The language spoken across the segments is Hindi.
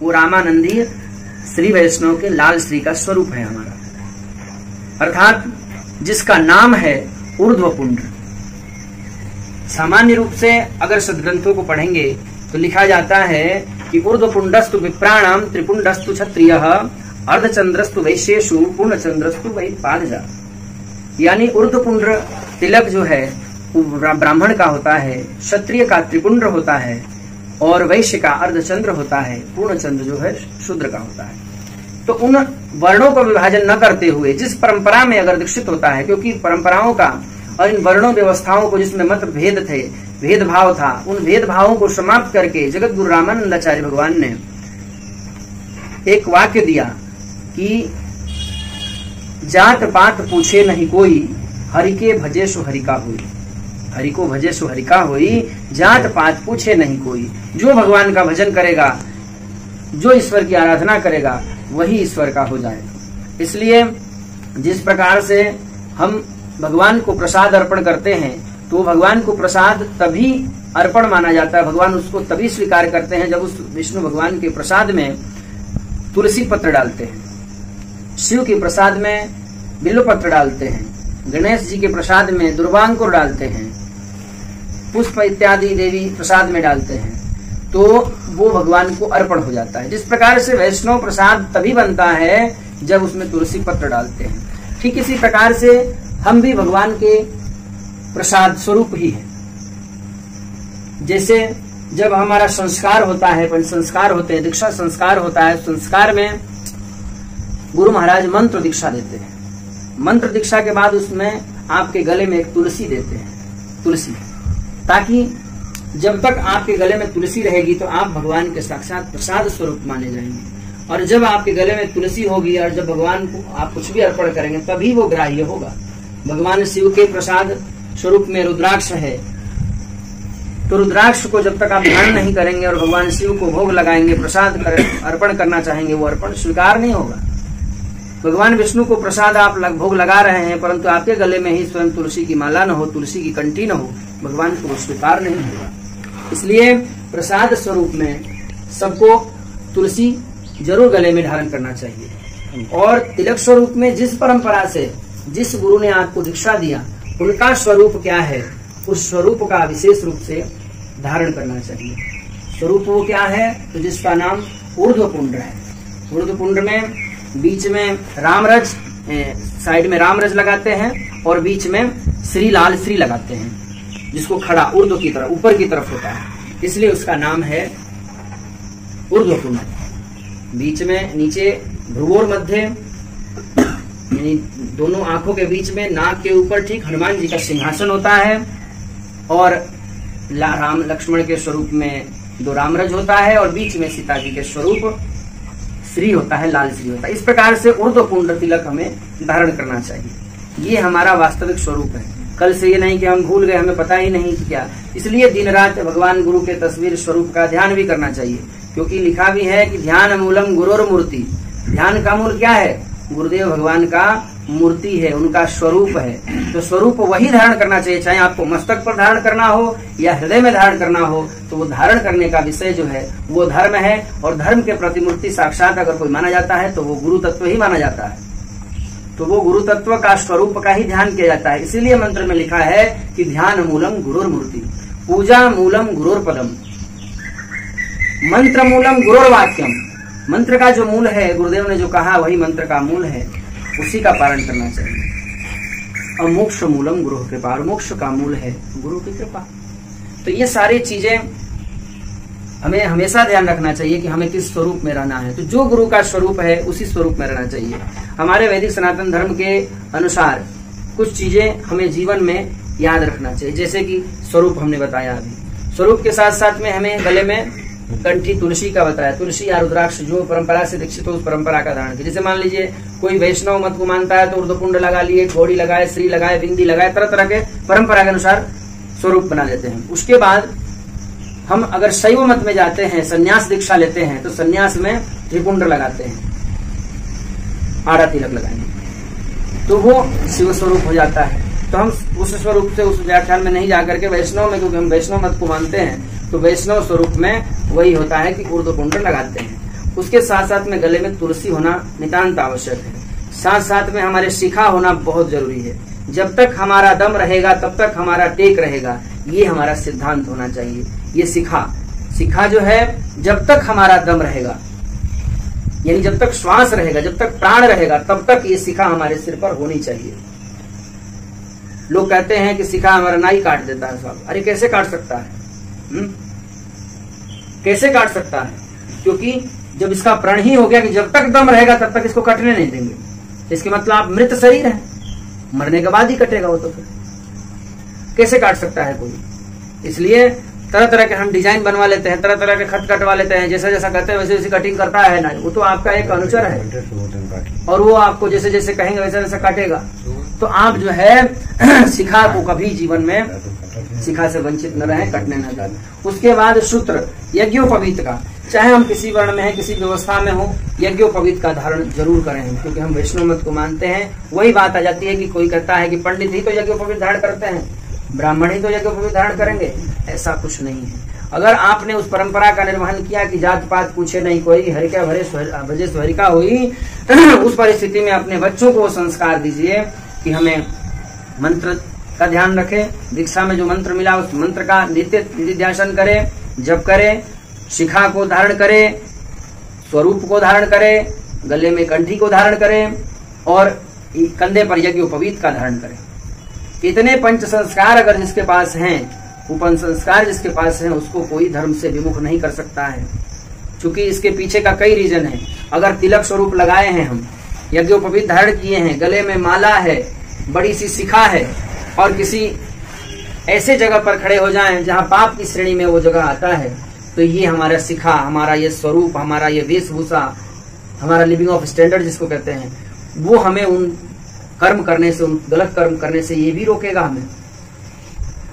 वो रामानंदी श्री वैष्णव के लाल श्री का स्वरूप है हमारा, अर्थात जिसका नाम है ऊर्ध्वपुंड। सामान्य रूप से अगर सद्ग्रंथों को पढ़ेंगे तो लिखा जाता है कि ऊर्ध्वपुंडस्तु विप्राणाम त्रिपुंडस्तु क्षत्रियः अर्धचंद्रस्तु वैश्येषु पूर्णचंद्रस्तु वैपादजा। यानी ऊर्ध्वपुंड तिलक जो है वो ब्राह्मण का होता है, क्षत्रिय का त्रिपुंड होता है और वैश्य का अर्धचंद्र होता है, पूर्णचंद्र जो है शूद्र का होता है। तो उन वर्णों को विभाजन न करते हुए जिस परंपरा में अगर दीक्षित होता है, क्योंकि परंपराओं का और इन वर्णों व्यवस्थाओं को जिसमें मत भेद थे, भेदभाव था, उन भेदभावों को समाप्त करके जगत गुरु रामानंदाचार्य भगवान ने एक वाक्य दिया कि जात पात पूछे नहीं कोई, हरि के भजे सो हरि का हुई। हरि को भजे सो हरि का हुई, जात पात पूछे नहीं कोई। जो भगवान का भजन करेगा, जो ईश्वर की आराधना करेगा, वही ईश्वर का हो जाएगा। इसलिए जिस प्रकार से हम भगवान को प्रसाद अर्पण करते हैं तो भगवान को प्रसाद तभी अर्पण माना जाता है, भगवान उसको तभी स्वीकार करते हैं जब उस विष्णु भगवान के प्रसाद में तुलसी पत्र डालते हैं, शिव के प्रसाद में बिल्व पत्र डालते हैं, गणेश जी के प्रसाद में दुर्वांकुर डालते हैं, पुष्प इत्यादि देवी प्रसाद में डालते हैं, तो वो भगवान को अर्पण हो जाता है। जिस प्रकार से वैष्णव प्रसाद तभी बनता है जब उसमें तुलसी पत्र डालते हैं, ठीक इसी प्रकार से हम भी भगवान के प्रसाद स्वरूप ही है। जैसे जब हमारा संस्कार होता है, पंच संस्कार होते हैं, दीक्षा संस्कार होता है, संस्कार में गुरु महाराज मंत्र दीक्षा देते हैं। मंत्र दीक्षा के बाद उसमें आपके गले में एक तुलसी देते हैं, तुलसी, ताकि जब तक आपके गले में तुलसी रहेगी तो आप भगवान के साक्षात प्रसाद स्वरूप माने जाएंगे। और जब आपके गले में तुलसी होगी और जब भगवान को आप कुछ भी अर्पण करेंगे तभी वो ग्राह्य होगा। भगवान शिव के प्रसाद स्वरूप में रुद्राक्ष है, तो रुद्राक्ष को जब तक आप ध्यान नहीं करेंगे और भगवान शिव को भोग लगाएंगे, प्रसाद अर्पण करना चाहेंगे, वो अर्पण स्वीकार नहीं होगा। भगवान विष्णु को प्रसाद आप भोग लगा रहे हैं, परंतु आपके गले में ही स्वयं तुलसी की माला न हो, तुलसी की कंठी न हो, भगवान को स्वीकार नहीं होगा। इसलिए प्रसाद स्वरूप में सबको तुलसी जरूर गले में धारण करना चाहिए। और तिलक स्वरूप में जिस परंपरा से जिस गुरु ने आपको दीक्षा दिया उनका स्वरूप क्या है, उस स्वरूप का विशेष रूप से धारण करना चाहिए। स्वरूप वो क्या है, तो जिसका नाम ऊर्ध्वपुंड है। ऊर्ध्वपुंड में बीच में रामरज, साइड में रामरज लगाते हैं और बीच में श्री लाल श्री लगाते हैं, जिसको खड़ा ऊर्ध्व की तरफ ऊपर की तरफ होता है, इसलिए उसका नाम है ऊर्ध्वपुंड। बीच में नीचे भ्रुवोर मध्य यानी दोनों आंखों के बीच में नाक के ऊपर ठीक हनुमान जी का सिंहासन होता है और राम लक्ष्मण के स्वरूप में दो रामरज होता है और बीच में सीता जी के स्वरूप श्री होता है, लाल श्री होता है। इस प्रकार से ऊर्ध्वपुंड तिलक हमें धारण करना चाहिए। ये हमारा वास्तविक स्वरूप है। कल से ये नहीं कि हम भूल गए, हमें पता ही नहीं कि क्या। इसलिए दिन रात भगवान गुरु के तस्वीर स्वरूप का ध्यान भी करना चाहिए, क्योंकि लिखा भी है कि ध्यान मूलम गुरोर मूर्ति। ध्यान का मूल क्या है, गुरुदेव भगवान का मूर्ति है, उनका स्वरूप है। तो स्वरूप वही धारण करना चाहिए, चाहे आपको मस्तक पर धारण करना हो या हृदय में धारण करना हो, तो वो धारण करने का विषय जो है वो धर्म है। और धर्म के प्रतिमूर्ति साक्षात अगर कोई माना जाता है तो वो गुरु तत्व ही माना जाता है। तो वो गुरु तत्व का स्वरूप का ही ध्यान किया जाता है। इसीलिए मंत्र में लिखा है कि ध्यान मूलम गुरुर मूर्ति, पूजा मूलम गुरुर पदम, मंत्र मूलम गुरुर वाक्यम। मंत्र का जो मूल है, गुरुदेव ने जो कहा वही मंत्र का मूल है, उसी का पालन करना चाहिए। और मोक्ष मूलम गुरु कृपा, और मोक्ष का मूल है गुरु की कृपा। तो ये सारी चीजें हमें हमेशा ध्यान रखना चाहिए कि हमें किस स्वरूप में रहना है। तो जो गुरु का स्वरूप है उसी स्वरूप में रहना चाहिए। हमारे वैदिक सनातन धर्म के अनुसार कुछ चीजें हमें जीवन में याद रखना चाहिए, जैसे कि स्वरूप हमने बताया अभी। स्वरूप के साथ साथ में हमें गले में कंठी तुलसी का बताया, तुलसी या रुद्राक्ष जो परंपरा से दीक्षित हो उस परंपरा का धारण किया। जैसे मान लीजिए कोई वैष्णव मत को मानता है तो ऊर्ध्वपुंड लगा लिए, घोड़ी लगाए, श्री लगाए, बिंदी लगाए, तरह तरह के परंपरा के अनुसार स्वरूप बना लेते हैं। उसके बाद हम अगर शैव मत में जाते हैं, संन्यास दीक्षा लेते हैं, तो संन्यास में त्रिपुंड लगाते हैं, आड़ा तिलक लगाएंगे, तो वो शिव स्वरूप हो जाता है। तो हम उस स्वरूप से उस व्याख्यान में नहीं जाकर के वैष्णव में, क्योंकि हम वैष्णव मत को मानते हैं, तो वैष्णव स्वरूप में वही होता है कि ऊर्ध्वपुंड लगाते हैं। उसके साथ साथ में गले में तुलसी होना नितांत आवश्यक है। साथ साथ में हमारे शिखा होना बहुत जरूरी है। जब तक हमारा दम रहेगा तब तक हमारा टेक रहेगा, ये हमारा सिद्धांत होना चाहिए। ये शिखा जो है, जब तक हमारा दम रहेगा, यानी जब तक श्वास रहेगा, जब तक प्राण रहेगा, तब तक ये शिखा हमारे सिर पर होनी चाहिए। लोग कहते हैं कि शिखा हमारा नाई काट देता है साहब। अरे कैसे काट सकता है? कैसे काट सकता है? क्योंकि जब इसका प्रण ही हो गया कि जब तक दम रहेगा तब तक इसको कटने नहीं देंगे, इसके मतलब आप मृत शरीर है, मरने के बाद ही कटेगा वो। तो फिर कैसे काट सकता है कोई? इसलिए तरह तरह के हम डिजाइन बनवा लेते हैं, तरह तरह के खत कटवा लेते हैं, जैसा जैसा कहते हैं वैसे वैसे कटिंग करता है ना, वो तो आपका एक अनुचर है और वो आपको जैसे जैसे कहेंगे वैसे वैसे काटेगा। तो आप जो है शिखा को कभी जीवन में शिखा से वंचित न रहे, कटने न जाए। उसके बाद सूत्र यज्ञोपवीत का, चाहे हम किसी वर्ण में है, किसी व्यवस्था में हो, यज्ञोपवीत का धारण जरूर करें, क्योंकि हम वैष्णव मत को मानते हैं। वही बात आ जाती है कि कोई कहता है कि पंडित ही तो यज्ञोपवीत धारण करते हैं, ब्राह्मण ही तो यज्ञोपवीत धारण करेंगे। ऐसा कुछ नहीं है। अगर आपने उस परंपरा का निर्वहन किया कि जात पात पूछे नहीं कोई, हरिका भजे स्वरिका हुई, उस परिस्थिति में अपने बच्चों को संस्कार दीजिए कि हमें मंत्र का ध्यान रखें, दीक्षा में जो मंत्र मिला उस मंत्र का नित्य निधिध्यासन करें, जप करें, शिखा को धारण करें, स्वरूप को धारण करें, गले में कंठी को धारण करें और कंधे पर यज्ञोपवीत का धारण करें। इतने पंच संस्कार अगर जिसके पास हैं, उपन संस्कार जिसके पास है, उसको कोई धर्म से विमुख नहीं कर सकता है। क्योंकि इसके पीछे का कई रीजन है। अगर तिलक स्वरूप लगाए हैं, हम यज्ञोपवीत धारण किए हैं, गले में माला है, बड़ी सी शिखा है और किसी ऐसे जगह पर खड़े हो जाएं जहां पाप की श्रेणी में वो जगह आता है, तो ये हमारा शिखा, हमारा ये स्वरूप, हमारा ये वेशभूषा, हमारा लिविंग ऑफ स्टैंडर्ड जिसको कहते हैं, वो हमें उन कर्म करने से, उन गलत कर्म करने से ये भी रोकेगा हमें।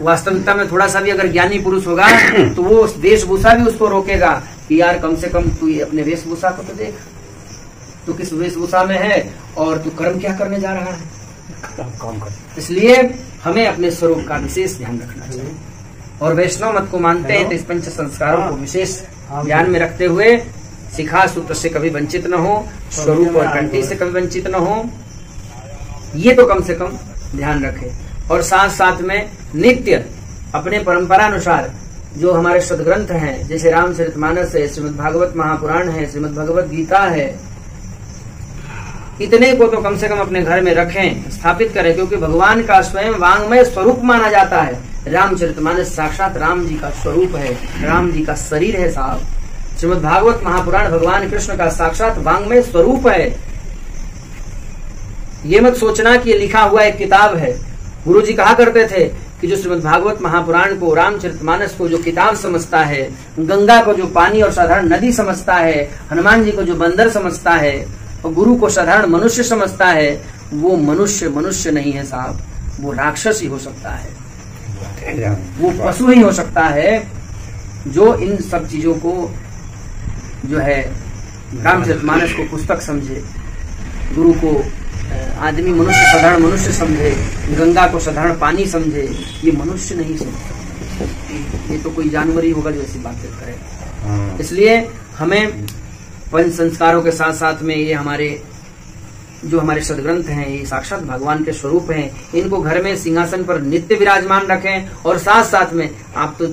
वास्तविकता में थोड़ा सा भी अगर ज्ञानी पुरुष होगा तो वो वेशभूषा भी उसको रोकेगा कि यार कम से कम तू अपने वेशभूषा को तो देख, तू किस वेशभूषा में है और तू कर्म क्या करने जा रहा है। इसलिए हमें अपने स्वरूप का विशेष ध्यान रखना चाहिए। और वैष्णव मत को मानते हैं तो इस पंच संस्कारों को विशेष ध्यान में रखते हुए शिखा सूत्र से कभी वंचित न हो, स्वरूप और कंठी से कभी वंचित न हो, ये तो कम से कम ध्यान रखें। और साथ साथ में नित्य अपने परंपरा अनुसार जो हमारे सदग्रंथ हैं, जैसे रामचरितमानस है, श्रीमद् भागवत महापुराण है, श्रीमद् भगवत गीता है, इतने को तो कम से कम अपने घर में रखें, स्थापित करें, क्योंकि भगवान का स्वयं वांग्मय स्वरूप माना जाता है। रामचरितमानस साक्षात राम जी का स्वरूप है, राम जी का शरीर है साहब। श्रीमद् भागवत महापुराण भगवान कृष्ण का साक्षात वांग्मय स्वरूप है। ये मत सोचना कि ये लिखा हुआ एक किताब है। गुरु जी कहा करते थे कि जो श्रीमद् भागवत महापुराण को, रामचरितमानस को जो किताब समझता है, गंगा को जो पानी और साधारण नदी समझता है, हनुमान जी को जो बंदर समझता है और गुरु को साधारण मनुष्य समझता है, वो मनुष्य नहीं है साहब, वो राक्षस ही हो सकता है, वो पशु ही हो सकता है जो इन सब चीजों को जो है रामचरितमानस को पुस्तक समझे, गुरु को आदमी मनुष्य साधारण मनुष्य समझे, गंगा को साधारण पानी समझे। ये मनुष्य नहीं समझे, ये तो कोई जानवर ही होगा जो ऐसी बातें करे। इसलिए हमें पंच संस्कारों के साथ साथ में ये हमारे सदग्रंथ हैं, ये साक्षात भगवान के स्वरूप हैं, इनको घर में सिंहासन पर नित्य विराजमान रखें। और साथ साथ में आप तो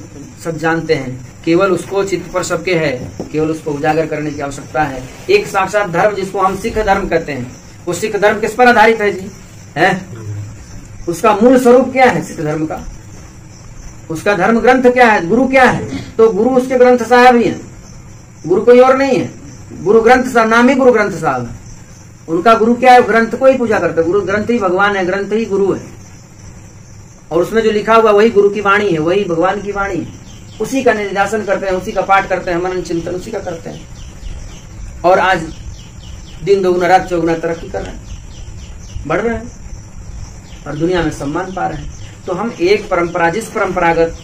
सब जानते हैं, केवल उसको चित्त पर सबके है, केवल उसको उजागर करने की आवश्यकता है। एक साक्षात धर्म जिसको हम सिख धर्म कहते हैं, वो सिख धर्म किस पर आधारित है जी? है उसका मूल स्वरूप क्या है सिख धर्म का? उसका धर्म ग्रंथ क्या है? गुरु क्या है? तो गुरु उसके ग्रंथ साहब ही है, गुरु कोई और नहीं है। गुरु ग्रंथ साहब, नाम ही गुरु ग्रंथ साहब है। उनका गुरु क्या है? ग्रंथ को ही पूजा करते हैं। गुरु ग्रंथ ही भगवान है, ग्रंथ ही गुरु है, और उसमें जो लिखा हुआ वही गुरु की वाणी है, वही भगवान की वाणी है। उसी का निधिध्यासन करते हैं, उसी का पाठ करते हैं, मनन चिंतन उसी का करते हैं। और आज दिन दोगुना रात चौगुना तरक्की कर रहे हैं, बढ़ रहे हैं और दुनिया में सम्मान पा रहे हैं। तो हम एक परंपरा, जिस परंपरागत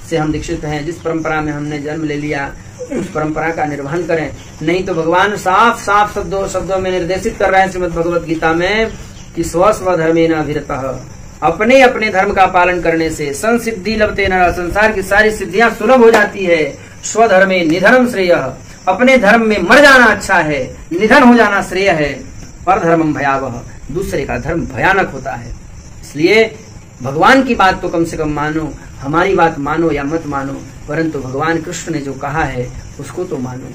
से हम दीक्षित हैं, जिस परंपरा में हमने जन्म ले लिया, उस परंपरा का निर्वहन करें। नहीं तो भगवान साफ साफ शब्दों में निर्देशित कर रहे हैं श्रीमद् भगवत गीता में कि स्वधर्मेन अभिरतः, अपने अपने धर्म का पालन करने से संसिद्धि लभते न, संसार की सारी सिद्धियां सुलभ हो जाती है। स्वधर्मे निधनम श्रेयः, अपने धर्म में मर जाना अच्छा है, निधन हो जाना श्रेय है। पर धर्मम भयावह, दूसरे का धर्म भयानक होता है। इसलिए भगवान की बात तो कम से कम मानो, हमारी बात मानो या मत मानो, परंतु भगवान कृष्ण ने जो कहा है उसको तो मानो।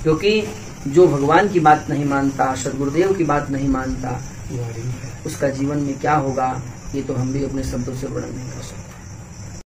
क्योंकि जो भगवान की बात नहीं मानता, सदगुरुदेव की बात नहीं मानता, उसका जीवन में क्या होगा ये तो हम भी अपने शब्दों से वर्णन नहीं कर सकते।